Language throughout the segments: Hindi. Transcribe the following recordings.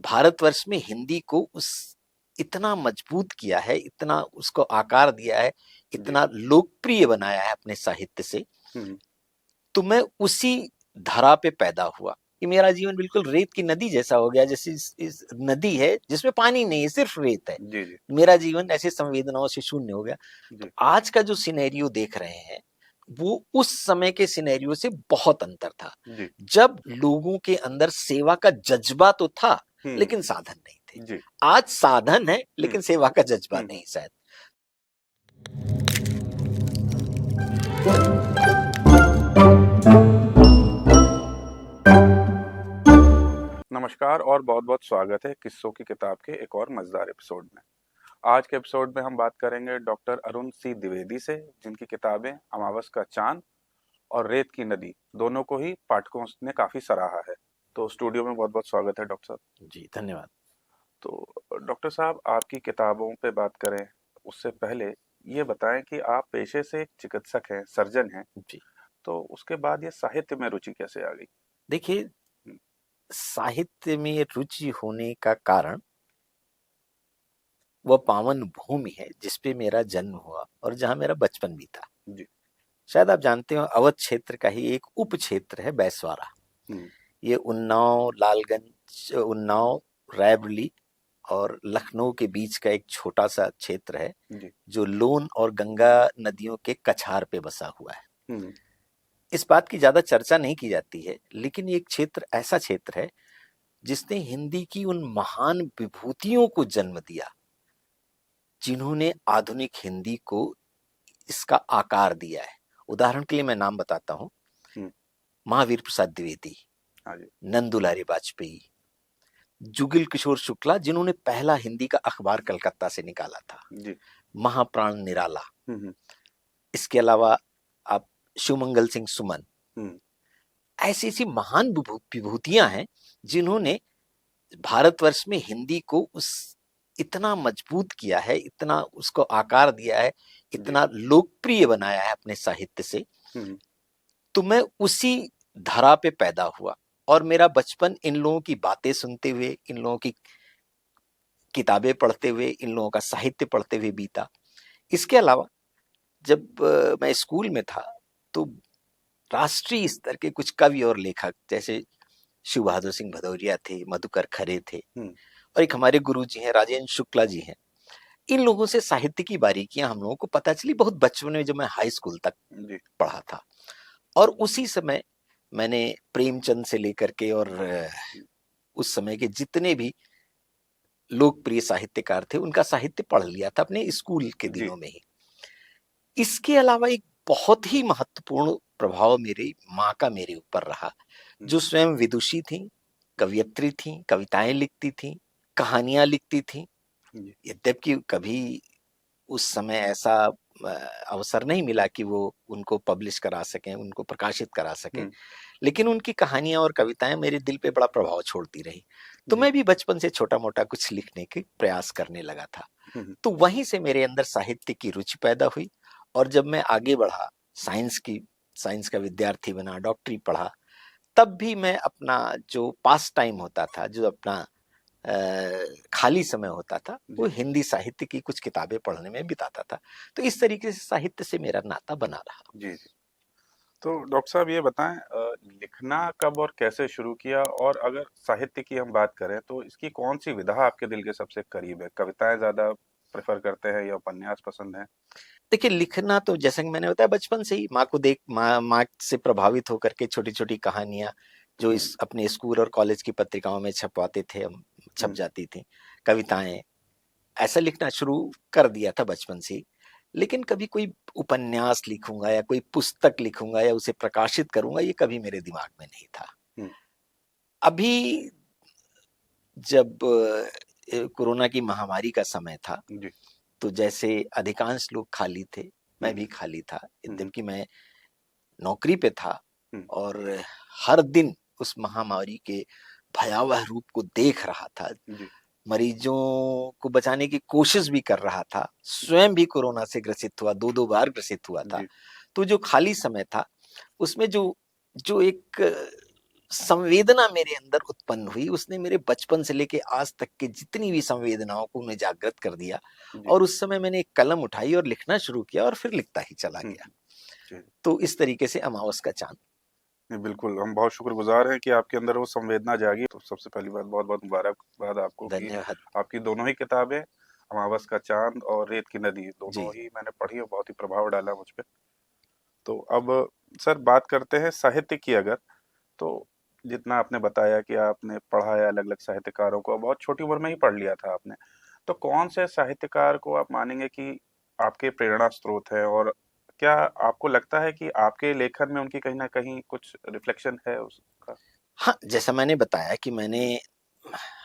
भारतवर्ष में हिंदी को उस इतना मजबूत किया है, इतना उसको आकार दिया है, इतना लोकप्रिय बनाया है अपने साहित्य से। तो मैं उसी धारा पे पैदा हुआ कि मेरा जीवन बिल्कुल रेत की नदी जैसा हो गया। जैसे इस नदी है जिसमें पानी नहीं है, सिर्फ रेत है। मेरा जीवन ऐसे संवेदनाओं से शून्य हो गया। तो आज का जो सिनेरियो देख रहे हैं वो उस समय के सिनेरियो से बहुत अंतर था, जब लोगों के अंदर सेवा का जज्बा तो था लेकिन साधन नहीं थे। आज साधन है लेकिन सेवा का जज्बा नहीं शायद। नमस्कार और बहुत बहुत स्वागत है किस्सों की किताब के एक और मजेदार एपिसोड में। आज के एपिसोड में हम बात करेंगे डॉक्टर अरुण सी द्विवेदी से, जिनकी किताबें अमावस का चांद और रेत की नदी दोनों को ही पाठकों ने काफी सराहा है। तो स्टूडियो में बहुत बहुत स्वागत है डॉक्टर साहब। जी धन्यवाद। तो डॉक्टर साहब, आपकी किताबों पे बात करें उससे पहले ये बताएं कि आप पेशे से एक चिकित्सक हैं, सर्जन हैं जी। तो उसके बाद ये साहित्य में रुचि कैसे आ गई? देखिए, साहित्य में रुचि होने का कारण वह पावन भूमि है जिसपे मेरा जन्म हुआ और जहां मेरा बचपन भी था। जी। शायद आप जानते हो, अवध क्षेत्र का ही एक उप क्षेत्र है बैसवारा। ये उन्नाव, लालगंज, उन्नाव, रायबरेली और लखनऊ के बीच का एक छोटा सा क्षेत्र है जो लोन और गंगा नदियों के कछार पे बसा हुआ है। इस बात की ज्यादा चर्चा नहीं की जाती है, लेकिन ये क्षेत्र ऐसा क्षेत्र है जिसने हिंदी की उन महान विभूतियों को जन्म दिया जिन्होंने आधुनिक हिंदी को इसका आकार दिया है। उदाहरण के लिए मैं नाम बताता हूँ, महावीर प्रसाद द्विवेदी, नंदुलारी वाजपेयी, जुगल किशोर शुक्ला जिन्होंने पहला हिंदी का अखबार कलकत्ता से निकाला था, महाप्राण निराला। इसके अलावा आप शिवमंगल सिंह सुमन, ऐसी ऐसी महान विभूतियां हैं जिन्होंने भारतवर्ष में हिंदी को उस इतना मजबूत किया है, इतना उसको आकार दिया है, इतना लोकप्रिय बनाया है अपने साहित्य से। तो मैं उसी धारा पे पैदा हुआ और मेरा बचपन इन लोगों की बातें सुनते हुए, इन लोगों की किताबें पढ़ते हुए, इन लोगों का साहित्य पढ़ते हुए बीता। इसके अलावा जब मैं स्कूल में था तो राष्ट्रीय स्तर के कुछ कवि और लेखक जैसे शिव बहादुर सिंह भदौरिया थे, मधुकर खरे थे, और एक हमारे गुरुजी हैं राजेंद्र शुक्ला जी हैं। इन लोगों से साहित्य की बारीकियां हम लोगों को पता चली बहुत बचपन में, जब मैं हाई स्कूल तक पढ़ा था। और उसी समय मैंने प्रेमचंद से लेकर के और उस समय के जितने भी लोकप्रिय साहित्यकार थे उनका साहित्य पढ़ लिया था अपने स्कूल के दिनों में ही। इसके अलावा एक बहुत ही महत्वपूर्ण प्रभाव मेरी माँ का मेरे ऊपर रहा, जो स्वयं विदुषी थी, कवियत्री थी, कविताएं लिखती थी, कहानियां लिखती थी। यद्यपि कभी उस समय ऐसा अवसर नहीं मिला कि वो उनको पब्लिश करा सकें, उनको प्रकाशित करा सकें, लेकिन उनकी कहानियां और कविताएं मेरे दिल पे बड़ा प्रभाव छोड़ती रही। तो मैं भी बचपन से छोटा मोटा कुछ लिखने के प्रयास करने लगा था। तो वहीं से मेरे अंदर साहित्य की रुचि पैदा हुई। और जब मैं आगे बढ़ा, साइंस का विद्यार्थी बना, डॉक्टरी पढ़ा, तब भी मैं अपना जो पास टाइम होता था, जो अपना खाली समय होता था, वो हिंदी साहित्य की कुछ किताबें पढ़ने में बिताता था। तो इस तरीके से साहित्य से मेरा नाता बना रहा। जी। तो डॉक्टर साहब ये बताएं, लिखना कब और कैसे शुरू किया, और अगर साहित्य की हम बात करें तो इसकी कौन सी विधा आपके दिल के सबसे करीब है? कविताएं ज्यादा प्रेफर करते हैं या उपन्यास पसंद है? देखिए, लिखना तो जैसे कि मैंने बताया बचपन से ही माँ से प्रभावित होकर के छोटी छोटी कहानियां जो इस अपने स्कूल और कॉलेज की पत्रिकाओं में छपवाते थे, हम छप जाती थी, कविताएं, ऐसा लिखना शुरू कर दिया था बचपन से। लेकिन कभी कोई उपन्यास लिखूंगा या कोई पुस्तक लिखूंगा या उसे प्रकाशित करूंगा, ये कभी मेरे दिमाग में नहीं था। अभी जब कोरोना की महामारी का समय था तो जैसे अधिकांश लोग खाली थे, मैं भी खाली था। यद्यपि मैं नौकरी पे था और हर दिन उस महामारी के भयावह रूप को देख रहा था, मरीजों को बचाने की कोशिश भी कर रहा था, स्वयं भी कोरोना से ग्रसित हुआ, 2 बार ग्रसित हुआ था। तो जो खाली समय था उसमें जो एक संवेदना मेरे अंदर उत्पन्न हुई, उसने मेरे बचपन से लेके आज तक के जितनी भी संवेदनाओं को उन्हें जागृत कर दिया। जी। और उस समय मैंने एक कलम उठाई और लिखना शुरू किया और फिर लिखता ही चला गया। जी। तो इस तरीके से अमावस का चांद। नहीं, बिल्कुल, हम बहुत शुक्रगुजार हैं कि आपके अंदर वो संवेदना जागी। तो सबसे पहली बात, बहुत-बहुत मुबारकबाद आपको कि धन्यवाद। आपकी दोनों ही किताबें, अमावस का चाँद और रेत की नदी, जी। दोनों ही मैंने पढ़ी और बहुत ही प्रभाव डाला मुझ पे। तो अब सर बात करते हैं साहित्य की अगर, तो जितना आपने बताया कि आपने पढ़ा है अलग-अलग साहित्यकारों को, बहुत छोटी उम्र में ही पढ़ लिया था आपने। तो कौन से साहित्यकार को आप मानेंगे कि आपके प्रेरणा स्रोत है, और क्या आपको लगता है कि आपके लेखन में उनकी कहीं न कहीं कुछ रिफ्लेक्शन है उसका? हाँ, जैसा मैंने बताया कि मैंने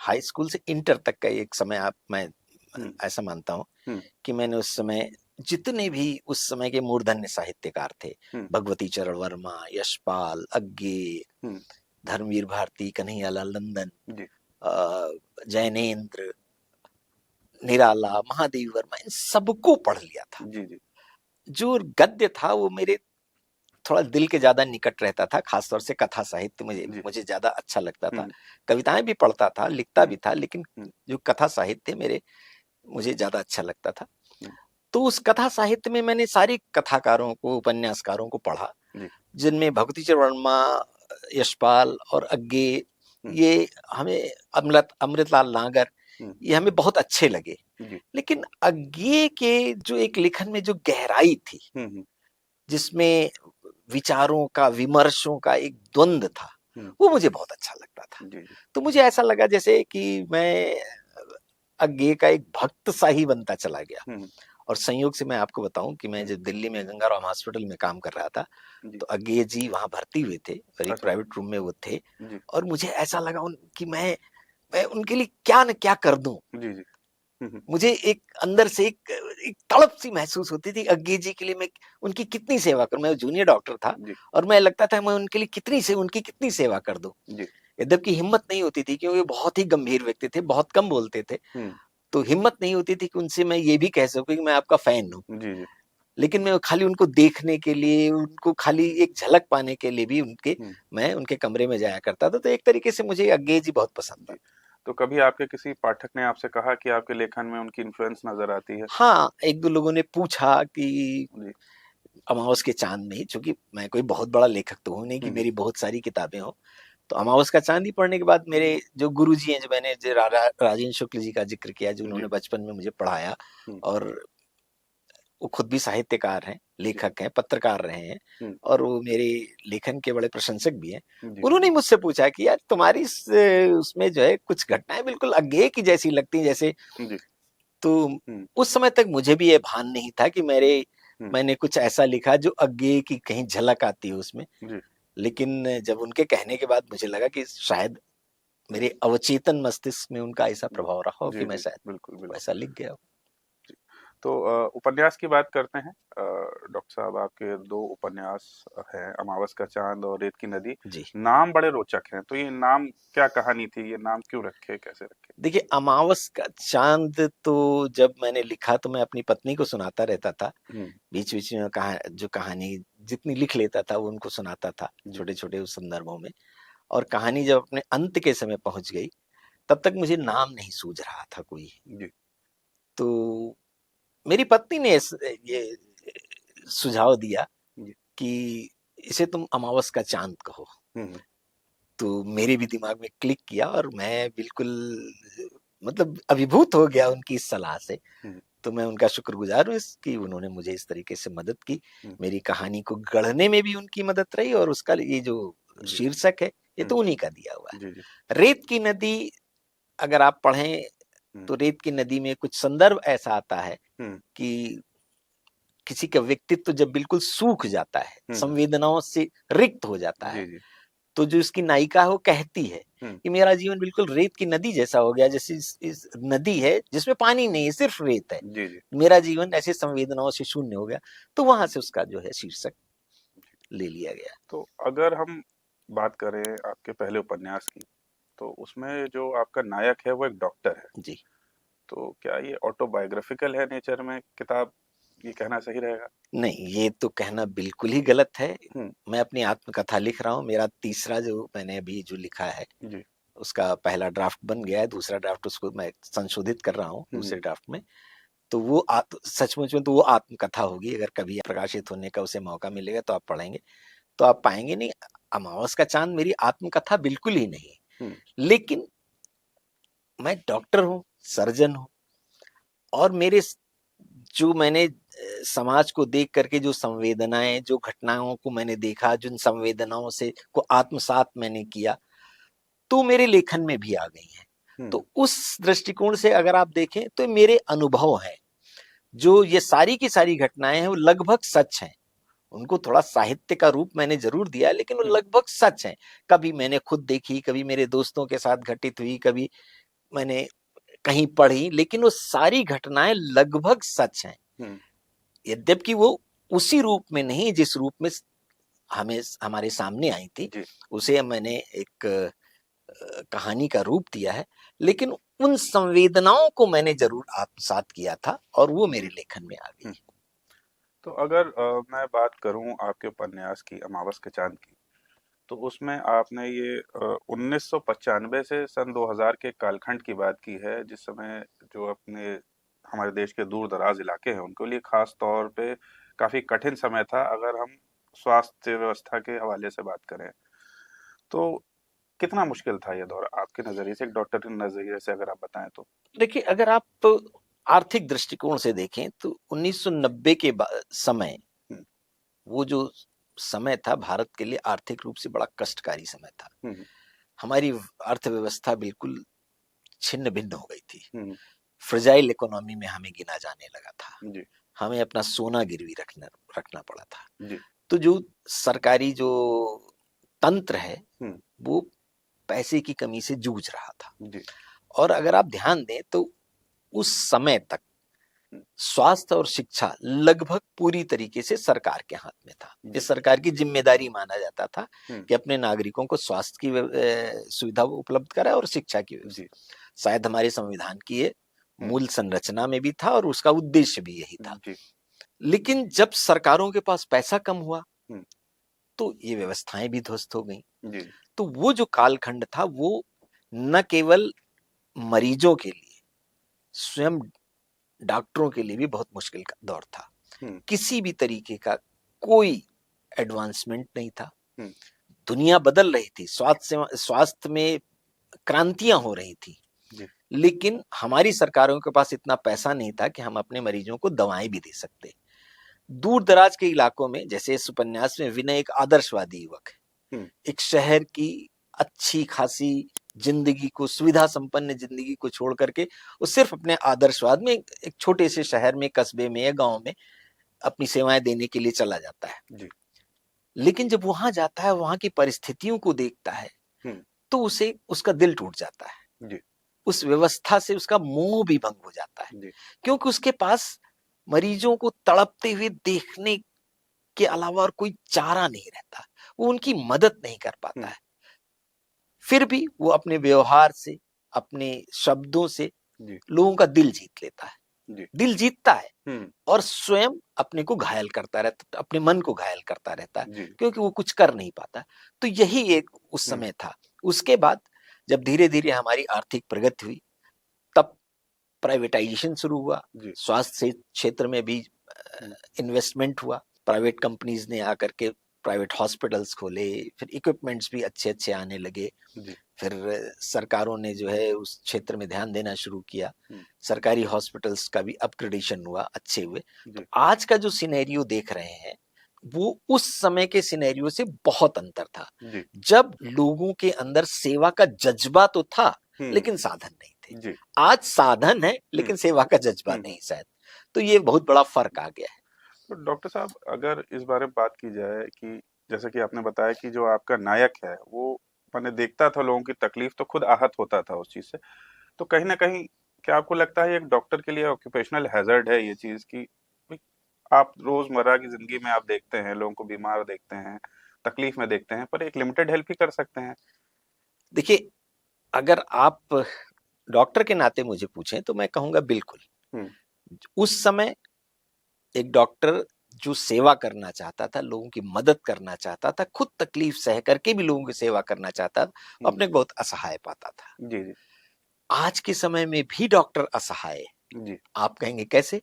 हाई स्कूल से इंटर तक का एक समय मैं हुँ, ऐसा मानता हूँ हुँ, कि मैंने उस समय जितने भी उस समय के मूर्धन्य साहित्यकार थे, हुँ, भगवती चरण वर्मा, यशपाल, अग्गे, हुँ, धर्मवीर भारती, कन्हैयालाल नंदन, जी, जैनेन्द्र, निराला, महादेवी वर्मा, इन सबको पढ़ लिया था। जी, जी, जो गद्य था वो मेरे थोड़ा दिल के ज्यादा निकट रहता था, खासतौर से कथा साहित्य मुझे जी, मुझे ज्यादा अच्छा लगता था। हुँ, कविताएं भी पढ़ता था, लिखता हुँ, भी था, लेकिन हुँ, जो कथा साहित्य मेरे मुझे ज्यादा अच्छा लगता था। हुँ, तो उस कथा साहित्य में मैंने सारे कथाकारों को, उपन्यासकारों को पढ़ा, जी, जिनमें भगवती चरण वर्मा, यशपाल और अग्गे, हुँ, ये हमें, अमृतलाल नागर, हुँ, ये हमें बहुत अच्छे लगे। जी, लेकिन अग्गे के जो एक लेखन में जो गहराई थी, हुँ, हुँ, जिसमें विचारों का, विमर्शों का एक द्वंद था, हुँ, वो मुझे बहुत अच्छा लगता था। जी, जी, तो मुझे ऐसा लगा जैसे कि मैं अग्गे का एक भक्त सा ही बनता चला गया। हुँ, और संयोग से मैं आपको बताऊं कि मैं हुँ, जब दिल्ली में गंगाराम हॉस्पिटल में काम कर रहा था, जी, तो अग्गे जी वहां भर्ती हुए थे और एक अच्छा, प्राइवेट रूम में वो थे। जी, और मुझे ऐसा लगा कि मैं उनके लिए क्या न क्या कर दूं। जी, जी, हुँ, हुँ, मुझे एक अंदर से एक तड़प सी महसूस होती थी, अग्गे जी के लिए मैं उनकी कितनी सेवा करूं। मैं जूनियर डॉक्टर था जी, और मैं लगता था मैं उनके लिए उनकी कितनी सेवा कर दूं। जी, यद्यपि हिम्मत नहीं होती थी, क्योंकि वो बहुत ही गंभीर व्यक्ति थे, बहुत कम बोलते थे। हुँ, तो हिम्मत नहीं होती थी कि उनसे मैं ये भी कह सकूं कि मैं आपका फैन हूं। जी, जी, लेकिन मैं खाली उनको देखने के लिए, उनको खाली एक झलक पाने के लिए भी हुँ, मैं उनके कमरे में जाया करता था। तो एक तरीके से मुझे अग्गे जी बहुत पसंद था। जी। तो कभी आपके किसी पाठक ने आपसे कहा कि आपके लेखन में उनकी इन्फ्लुएंस नज़र आती है? हाँ, एक दो लोगों ने पूछा कि जी, अमावस के चांद में ही, चूंकि मैं कोई बहुत बड़ा लेखक तो हूं नहीं कि हुँ, हुँ, मेरी बहुत सारी किताबें हो, तो अमावस का चांद ही पढ़ने के बाद मेरे जो गुरु जी हैं, जो मैंने राजेंद्र शुक्ल जी का जिक्र किया, जो जी, उन्होंने बचपन में मुझे पढ़ाया, हुँ, और वो खुद भी साहित्यकार हैं, जी, लेखक हैं, पत्रकार रहे हैं, हुँ, और वो मेरे लेखन के बड़े प्रशंसक भी हैं। जी, उन्होंने मुझसे पूछा कि यार तुम्हारी उसमें जो है कुछ घटनाएं बिल्कुल अज्ञेय की जैसी लगती हैं, जैसे। जी, तो हुँ, उस समय तक मुझे भी ये भान नहीं था कि हुँ, मैंने कुछ ऐसा लिखा जो अज्ञेय की कहीं झलक आती है उसमें। जी, लेकिन जब उनके कहने के बाद मुझे लगा कि शायद मेरे अवचेतन मस्तिष्क में उनका ऐसा जी, प्रभाव रहा हो कि जी, मैं जी, शायद बिल्कुल, बिल्कुल। वैसा लिख गया हूं। जी। तो उपन्यास की बात करते हैं। डॉक्टर साहब, आपके 2 उपन्यास हैं, अमावस का चाँद और रेत की नदी। जी। नाम बड़े रोचक हैं, तो ये नाम क्या कहानी थी? ये नाम क्यों रखे, कैसे रखे? देखिए, अमावस का चांद तो जब मैंने लिखा तो मैं अपनी पत्नी को सुनाता रहता था। हुँ, बीच बीच में जो कहानी जितनी लिख लेता था वो उनको सुनाता था, जी, छोटे छोटे उस संदर्भों में। और कहानी जब अपने अंत के समय पहुंच गई, तब तक मुझे नाम नहीं सूझ रहा था कोई। जी, तो मेरी पत्नी ने ये सुझाव दिया जी, कि इसे तुम अमावस का चांद कहो। हुँ, हुँ, तो मेरे भी दिमाग में क्लिक किया और मैं बिल्कुल मतलब अभिभूत हो गया उनकी इस सलाह से। हुँ, तो मैं उनका शुक्रगुजार हूँ इसकी, उन्होंने मुझे इस तरीके से मदद की। हुँ, मेरी कहानी को गढ़ने में भी उनकी मदद रही, और उसका ये जो जी, शीर्षक है, ये हुँ, तो उन्हीं का दिया हुआ जी, जी, है। रेत की नदी, अगर आप पढ़ें हुँ, तो रेत की नदी में कुछ संदर्भ ऐसा आता है हुँ, कि किसी का व्यक्तित्व जब बिल्कुल सूख जाता है, हुँ, हुँ, संवेदनाओं से रिक्त हो जाता है, जी, जी, तो जो इसकी नायिका है वो कहती है हुँ, कि मेरा जीवन बिल्कुल रेत की नदी जैसा हो गया, जैसे इस नदी है जिसमें पानी नहीं है, सिर्फ रेत है। जी, जी, मेरा जीवन ऐसे संवेदनाओं से शून्य हो गया। तो वहां से उसका जो है शीर्षक ले लिया गया। तो अगर हम बात करें आपके पहले उपन्यास की, तो उसमें जो आपका नायक है, वो एक डॉक्टर है। जी। तो क्या ये ऑटोबायोग्राफिकल है नेचर में किताब, ये कहना सही रहेगा? नहीं, ये तो कहना बिल्कुल ही गलत है। हम्म। मैं अपनी आत्मकथा लिख रहा हूँ, मेरा तीसरा जो मैंने अभी जो लिखा है जी। उसका पहला ड्राफ्ट बन गया है, दूसरा ड्राफ्ट उसको मैं संशोधित कर रहा हूँ दूसरे हम्म। ड्राफ्ट में। तो वो सचमुच में तो वो आत्मकथा होगी। अगर कभी प्रकाशित होने का उसे मौका मिलेगा तो आप पढ़ेंगे तो आप पाएंगे नहीं, अमावस का चांद मेरी आत्मकथा बिल्कुल ही नहीं। हम्म। लेकिन मैं डॉक्टर हूँ, सर्जन हूँ, और मेरे जो मैंने समाज को देख करके जो संवेदनाएं, जो घटनाओं को मैंने देखा, जिन संवेदनाओं से को आत्मसात मैंने किया, तो मेरे लेखन में भी आ गई हैं। हम्म। तो उस दृष्टिकोण से अगर आप देखें तो मेरे अनुभव हैं, जो ये सारी की सारी घटनाएं हैं वो लगभग सच हैं। उनको थोड़ा साहित्य का रूप मैंने जरूर दिया, लेकिन वो लगभग सच हैं। कभी मैंने खुद देखी, कभी मेरे दोस्तों के साथ घटित हुई, कभी मैंने कहीं पढ़ी, लेकिन वो सारी घटनाएं लगभग सच हैं। यद्यपि वो उसी रूप में नहीं जिस रूप में हमें हमारे सामने आई थी, उसे मैंने एक कहानी का रूप दिया है, लेकिन उन संवेदनाओं को मैंने जरूर आत्मसात किया था और वो मेरे लेखन में आ गई। तो अगर मैं बात करूं आपके उपन्यास की अमावस के चांद की, तो उसमें आपने ये 1995 से सन 2000 के कालखंड की बात की है, जिस समय जो अपने हमारे देश के दूर दराज इलाके हैं उनके लिए खास तौर पे काफी कठिन समय था। अगर हम स्वास्थ्य व्यवस्था के हवाले से बात करें तो कितना मुश्किल था ये दौर आपके नजरिए से, एक डॉक्टर के नजरिए से अगर आप बताएं तो? देखिए, अगर आप आर्थिक दृष्टिकोण से देखें तो 1990 के समय, वो जो समय था भारत के लिए आर्थिक रूप से बड़ा कष्टकारी समय था। हमारी अर्थव्यवस्था बिल्कुल छिन्न भिन्न हो गई थी। फ्रेजाइल इकोनॉमी में हमें गिना जाने लगा था। हमें अपना सोना गिरवी रखना पड़ा था। तो जो सरकारी जो तंत्र है वो पैसे की कमी से जूझ रहा था। और अगर आप ध्यान दें तो उस समय तक स्वास्थ्य और शिक्षा लगभग पूरी तरीके से सरकार के हाथ में था। ये सरकार की जिम्मेदारी माना जाता था कि अपने नागरिकों को स्वास्थ्य की सुविधा उपलब्ध कराए और शिक्षा की। शायद हमारे संविधान की ये मूल संरचना में भी था और उसका उद्देश्य भी यही था। लेकिन जब सरकारों के पास पैसा कम हुआ तो ये व्यवस्थाएं भी ध्वस्त हो गई। तो वो जो कालखंड था वो न केवल मरीजों के लिए, स्वयं डॉक्टरों के लिए भी बहुत मुश्किल का दौर था। किसी भी तरीके का कोई एडवांसमेंट नहीं था। दुनिया बदल रही थी, स्वास्थ्य में क्रांतियां हो रही थी, लेकिन हमारी सरकारों के पास इतना पैसा नहीं था कि हम अपने मरीजों को दवाएं भी दे सकते। दूर दराज के इलाकों में, जैसे इस उपन्यास में विनय एक आदर्शवादी युवक है, एक शहर की अच्छी खासी जिंदगी को, सुविधा संपन्न जिंदगी को छोड़ करके वो सिर्फ अपने आदर्शवाद में एक छोटे से शहर में, कस्बे में या गांव में अपनी सेवाएं देने के लिए चला जाता है। लेकिन जब वहां जाता है, वहां की परिस्थितियों को देखता है, तो उसे उसका दिल टूट जाता है। उस व्यवस्था से उसका मोह भी भंग हो जाता है, क्योंकि उसके पास मरीजों को तड़पते हुए देखने के अलावा और कोई चारा नहीं रहता। वो उनकी मदद नहीं कर पाता है। फिर भी वो अपने व्यवहार से, अपने शब्दों से लोगों का दिल जीत लेता है, दिल जीतता है और स्वयं अपने को घायल करता रहता, अपने मन को घायल करता रहता है, क्योंकि वो कुछ कर नहीं पाता। तो यही एक उस समय था। उसके बाद जब धीरे धीरे हमारी आर्थिक प्रगति हुई, तब प्राइवेटाइजेशन शुरू हुआ। स्वास्थ्य क्षेत्र में भी इन्वेस्टमेंट हुआ। प्राइवेट कंपनीज ने आकर के प्राइवेट हॉस्पिटल्स खोले, फिर इक्विपमेंट्स भी अच्छे अच्छे आने लगे। फिर सरकारों ने जो है उस क्षेत्र में ध्यान देना शुरू किया। सरकारी हॉस्पिटल्स का भी अपग्रेडेशन हुआ, अच्छे हुए। तो आज का जो सिनेरियो देख रहे हैं वो उस समय के सिनेरियो से बहुत अंतर था, जब लोगों के अंदर सेवा का जज्बा तो था लेकिन साधन नहीं थे। आज साधन है लेकिन सेवा का जज्बा नहीं शायद। तो ये बहुत बड़ा फर्क आ गया है। तो डॉक्टर साहब, अगर इस बारे में बात की जाए कि जैसे कि आपने बताया कि जो आपका नायक है वो मैंने देखता था लोगों की तकलीफ तो खुद आहत होता था उस चीज से, तो कहीं ना कहीं क्या आपको लगता है एक डॉक्टर के लिए ऑक्यूपेशनल हैजर्ड है ये चीज की? आप रोजमर्रा की जिंदगी में आप देखते हैं लोगों को बीमार देखते हैं, तकलीफ में देखते हैं, पर एक लिमिटेड हेल्प ही कर सकते हैं। देखिए, अगर आप डॉक्टर के नाते मुझे पूछें तो मैं कहूंगा बिल्कुल। उस समय एक डॉक्टर जो सेवा करना चाहता था, लोगों की मदद करना चाहता था, खुद तकलीफ सह करके भी लोगों की सेवा करना चाहता था, अपने को बहुत असहाय पाता था। जी जी आज के समय में भी डॉक्टर असहाय है। जी। आप कहेंगे कैसे?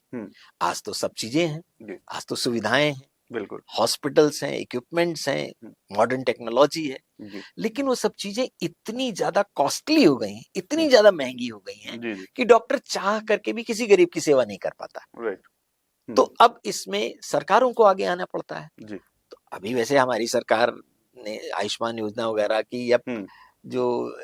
आज तो सब चीजें हैं, जी आज तो सुविधाएं हैं, बिल्कुल। हॉस्पिटल्स हैं, इक्विपमेंट्स हैं, मॉडर्न टेक्नोलॉजी है, जी लेकिन वो सब चीजें इतनी ज्यादा कॉस्टली हो गई हैं, इतनी ज्यादा महंगी हो गई हैं जी जी कि डॉक्टर चाह करके भी किसी गरीब की सेवा नहीं कर पाता। राइट। तो अब इसमें सरकारों को आगे आना पड़ता है। जी तो अभी वैसे हमारी सरकार ने आयुष्मान योजना वगैरह की, या जो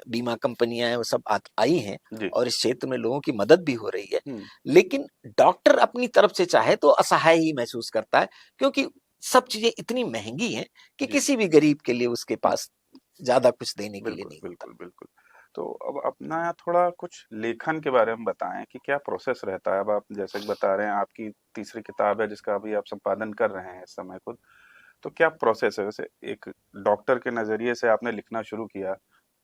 बीमा कंपनियां हैं वो सब आई हैं, जी और इस क्षेत्र में लोगों की मदद भी हो रही है। हम्म, लेकिन डॉक्टर अपनी तरफ से चाहे तो असहाय ही महसूस करता है, क्योंकि सब चीजें इतनी महंगी हैं कि जी किसी भी गरीब के लिए उसके पास ज्यादा कुछ देने के लिए बिल्कुल नहीं होता। बिल्कुल बिल्कुल। तो अब अपना थोड़ा कुछ लेखन के बारे में बताएं कि क्या प्रोसेस रहता है। अब आप जैसे कि बता रहे हैं आपकी तीसरी किताब है जिसका अभी आप संपादन कर रहे हैं इस समय खुद, तो क्या प्रोसेस है? वैसे एक डॉक्टर के नजरिए से आपने लिखना शुरू किया,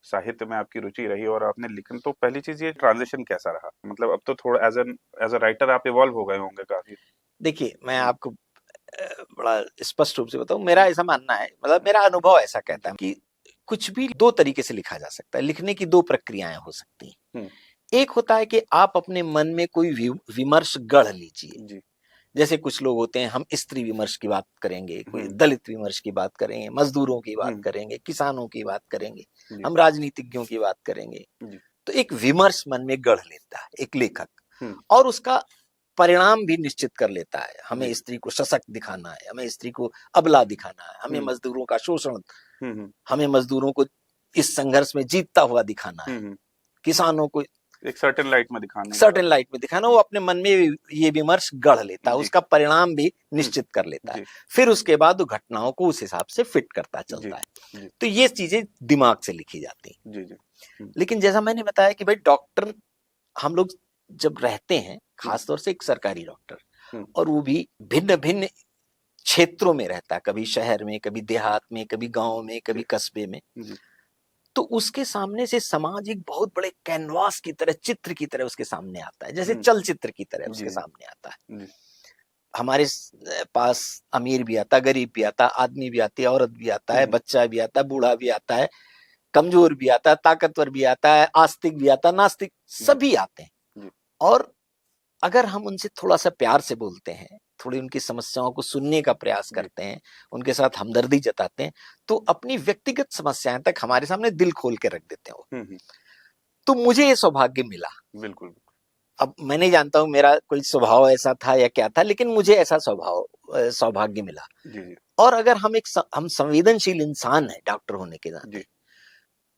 साहित्य में आपकी रुचि रही और आपने लिखन, तो पहली चीज ये ट्रांजिशन कैसा रहा? मतलब अब तो थोड़ा एज अ राइटर आप इवॉल्व हो गए होंगे काफी। देखिए, मैं आपको बड़ा स्पष्ट रूप से बताऊं, मेरा ऐसा मानना है, मतलब मेरा अनुभव ऐसा कहता है कि कुछ भी दो तरीके से लिखा जा सकता है। लिखने की दो प्रक्रियाएं हो सकती हैं। एक होता है कि आप अपने मन में कोई विमर्श गढ़ लीजिए। जी जैसे कुछ लोग होते हैं, हम स्त्री विमर्श की बात करेंगे, कोई हम्म दलित विमर्श की बात करेंगे, मजदूरों की बात हम्म करेंगे, किसानों की बात करेंगे, जी हम राजनीतिज्ञों की बात करेंगे। जी तो एक विमर्श मन में गढ़ लेता है एक लेखक, हम्म और उसका परिणाम भी निश्चित कर लेता है। हमें जी स्त्री को सशक्त दिखाना है, हमें स्त्री को अबला दिखाना है, हमें हम्म मजदूरों का शोषण, हम्म हमें मजदूरों को इस संघर्ष में जीतता हुआ दिखाना है, हम्म किसानों को एक सर्टेन लाइट में दिखाने का। सर्टेन लाइट में दिखाना। वो अपने मन में ये विमर्श गढ़ लेता है, जी उसका परिणाम भी हम्म निश्चित कर लेता है, जी फिर उसके बाद वो घटनाओं को उस हिसाब से फिट करता जी चलता है। जी तो ये चीजें दिमाग से लिखी जाती हैं। जी जी लेकिन जैसा मैंने बताया कि भाई डॉक्टर, हम लोग जब रहते हैं, हम्म खासतौर से एक सरकारी डॉक्टर, हम्म और वो भी भिन्न भिन्न क्षेत्रों में रहता है, कभी शहर में, कभी देहात में, कभी गांव में, कभी कस्बे में, जी तो उसके सामने से समाज एक बहुत बड़े कैनवास की तरह, चित्र की तरह उसके सामने आता है, जैसे चलचित्र की तरह जी उसके सामने आता है। जी हमारे पास अमीर भी आता, गरीब भी आता, आदमी भी आती है, औरत भी आता है, बच्चा भी आता है, बूढ़ा भी आता है, कमजोर भी आता है, ताकतवर भी आता है, आस्तिक भी आता है, नास्तिक, सभी आते हैं। जी और अगर हम उनसे थोड़ा सा प्यार से बोलते हैं, थोड़ी उनकी समस्याओं को सुनने का प्रयास करते हैं, उनके साथ हमदर्दी जताते हैं, तो अपनी व्यक्तिगत समस्याएं तक हमारे सामने दिल खोल के रख देते हैं वो। तो मुझे ये सौभाग्य मिला। बिल्कुल। अब मैं नहीं जानता हूँ मेरा कोई स्वभाव ऐसा था या क्या था, लेकिन मुझे ऐसा सौभाग्य मिला। जी जी और अगर हम संवेदनशील इंसान है डॉक्टर होने के नाते,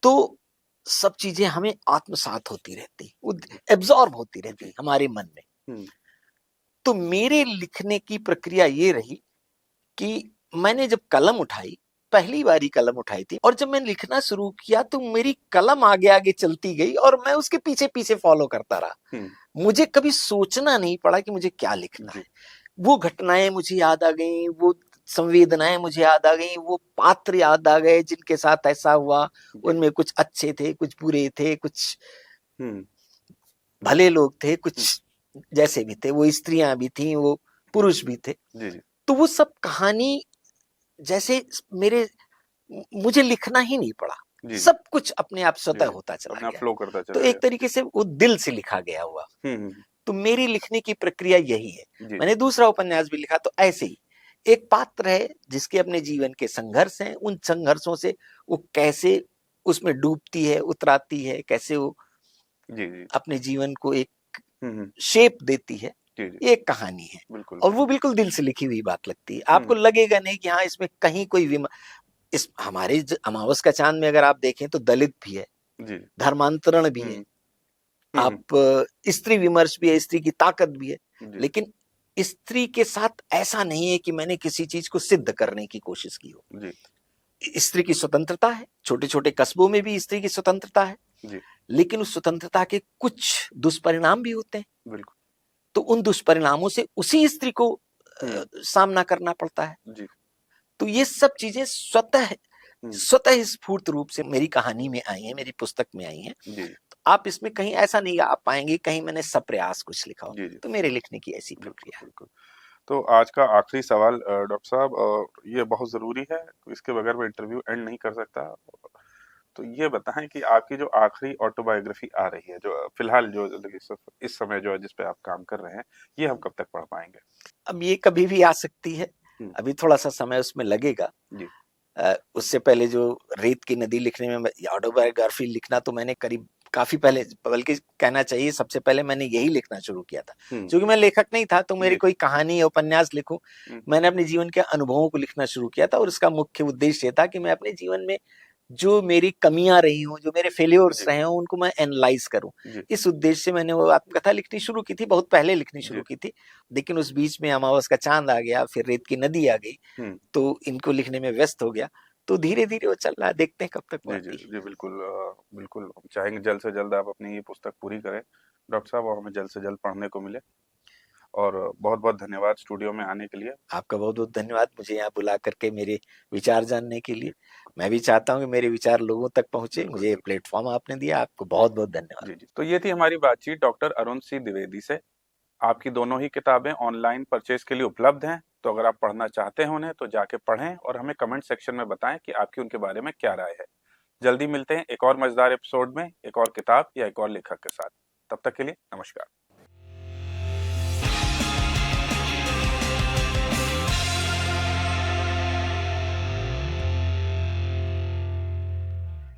तो सब चीजें हमें आत्मसात होती रहती, वो एब्जॉर्ब होती रहती हमारे मन में। तो मेरे लिखने की प्रक्रिया ये रही कि मैंने जब कलम उठाई, पहली बारी कलम उठाई थी, और जब मैंने लिखना शुरू किया तो मेरी कलम आगे आगे चलती गई और मैं उसके पीछे पीछे फॉलो करता रहा। मुझे कभी सोचना नहीं पड़ा कि मुझे क्या लिखना है। वो घटनाएं मुझे याद आ गई, वो संवेदनाएं मुझे याद आ गई, वो पात्र याद आ गए जिनके साथ ऐसा हुआ। उनमें कुछ अच्छे थे, कुछ बुरे थे, कुछ भले लोग थे, कुछ जैसे भी थे, वो स्त्रियां भी थी, वो पुरुष भी थे। तो वो सब कहानी जैसे मुझे लिखना ही नहीं पड़ा, सब कुछ अपने आप स्वतः होता चला गया, फ्लो करता चला तो एक तरीके से वो दिल से लिखा गया हुआ। तो मेरी लिखने की प्रक्रिया यही है। मैंने दूसरा उपन्यास भी लिखा तो ऐसे ही, एक पात्र है जिसके अपने जीवन के संघर्ष हैं, उन संघर्षों से वो कैसे उसमें डूबती है, उतराती है, कैसे वो अपने जीवन को एक शेप देती है, एक कहानी है। और वो बिल्कुल दिल से लिखी हुई बात लगती है। आपको लगेगा नहीं कि हाँ इसमें कहीं कोई इस हमारे अमावस का चांद में अगर आप देखें तो दलित भी है, धर्मांतरण भी है, आप स्त्री विमर्श भी है, स्त्री की ताकत भी है, लेकिन स्त्री के साथ ऐसा नहीं है कि मैंने किसी चीज को सिद्ध करने की कोशिश की हो। स्त्री की स्वतंत्रता है, छोटे छोटे कस्बों में भी स्त्री की स्वतंत्रता है, लेकिन उस स्वतंत्रता के कुछ दुष्परिणाम भी होते हैं। तो उन दुष्परिणामों से उसी स्त्री को सामना करना पड़ता है। तो ये सब चीजें स्वतः स्फूर्त रूप से मेरी कहानी में आई है, मेरी पुस्तक में आई है। तो आप इसमें कहीं ऐसा नहीं आप पाएंगे कहीं मैंने सप्रयास कुछ लिखा हो। तो मेरे लिखने की ऐसी प्रक्रिया। तो आज का आखिरी सवाल डॉक्टर साहब, ये बहुत ज़रूरी है, इसके बगैर मैं इंटरव्यू एंड नहीं कर सकता। तो ये बताएं कि आपकी जो आखिरी ऑटोबायोग्राफी आ रही है, जो फिलहाल जो इस समय जो है जिस पे आप काम कर रहे हैं, ये हम कब तक पढ़ पाएंगे? अब ये कभी भी आ सकती है, अभी थोड़ा सा समय उसमें लगेगा जी। उससे पहले जो रेत की नदी लिखने में ऑटोबायोग्राफी लिखना तो मैंने करीब काफी पहले, बल्कि कहना चाहिए सबसे पहले मैंने यही लिखना शुरू किया था, क्योंकि मैं लेखक नहीं था तो मेरी कोई कहानी या उपन्यास लिखूं। मैंने अपने जीवन के अनुभवों को लिखना शुरू किया था और इसका मुख्य उद्देश्य था कि मैं अपने जीवन में जो मेरी कमियां रही हूं, जो मेरे फेलियर्स रहे हों, उनको मैं एनालाइज करूं। इस उद्देश्य से मैंने वो आत्मकथा लिखनी शुरू की थी, बहुत पहले लिखनी शुरू की थी, लेकिन उस बीच में अमावस का चांद आ गया, फिर रेत की नदी आ गई, तो इनको लिखने में व्यस्त हो गया। तो धीरे धीरे वो चल रहा है, देखते हैं कब तक जी आती जी है। जी, बिल्कुल बिल्कुल हम चाहेंगे जल्द से जल्द आप अपनी ये पुस्तक पूरी करें डॉक्टर साहब, और हमें जल्द से जल्द पढ़ने को मिले। और बहुत बहुत धन्यवाद स्टूडियो में आने के लिए। आपका बहुत बहुत धन्यवाद मुझे यहाँ बुला करके मेरे विचार जानने के लिए। मैं भी चाहता हूँ कि मेरे विचार लोगों तक पहुंचे, बिल्कुल मुझे बिल्कुल। प्लेटफॉर्म आपने दिया, आपको बहुत बहुत धन्यवाद। जी जी, तो ये थी हमारी बातचीत डॉक्टर अरुण सी द्विवेदी से। आपकी दोनों ही किताबें ऑनलाइन परचेज के लिए उपलब्ध हैं, तो अगर आप पढ़ना चाहते हैं उन्हें तो जाके पढ़ें और हमें कमेंट सेक्शन में बताएं कि आपकी उनके बारे में क्या राय है। जल्दी मिलते हैं एक और मजेदार एपिसोड में, एक और किताब या एक और लेखक के साथ। तब तक के लिए नमस्कार।